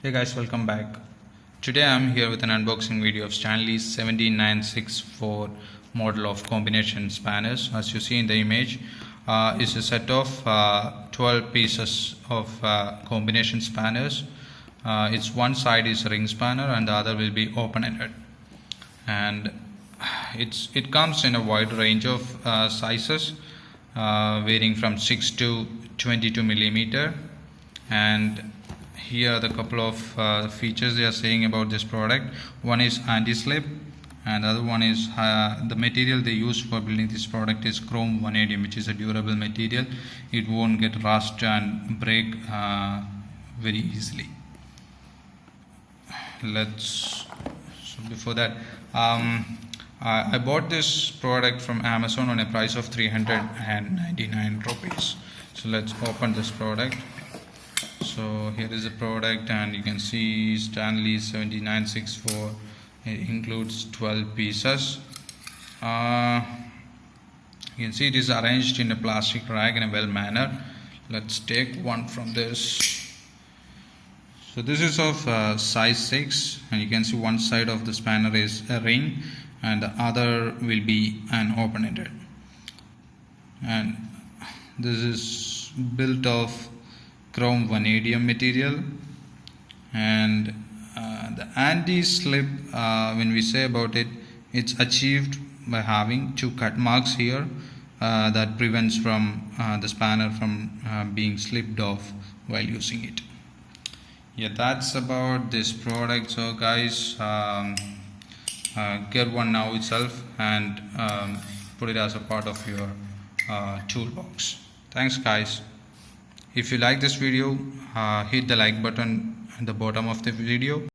Hey guys, welcome back. Today I'm here with an unboxing video of Stanley 70-964 model of combination spanners. As you see in the image, is a set of 12 pieces of combination spanners. Its one side is a ring spanner and the other will be open-ended. And it comes in a wide range of sizes, varying from 6 to 22 millimeter. And here are the couple of features they are saying about this product. One is anti-slip, and the other one is the material they use for building this product is chrome vanadium, which is a durable material. It won't get rust and break very easily. Before that, I bought this product from Amazon on a price of 399 rupees. So let's open this product. So here is the product, and you can see Stanley 70-964. It includes 12 pieces. You can see it is arranged in a plastic rag in a well manner. Let's take one from this. So this is of size 6, and you can see one side of the spanner is a ring and the other will be an open-ended. And this is built of chrome vanadium material, and the anti-slip, when we say about it, it's achieved by having 2 cut marks here that prevents from the spanner from being slipped off while using it. Yeah, that's about this product. So guys, get one now itself and put it as a part of your toolbox. Thanks guys. If you like this video, hit the like button at the bottom of the video.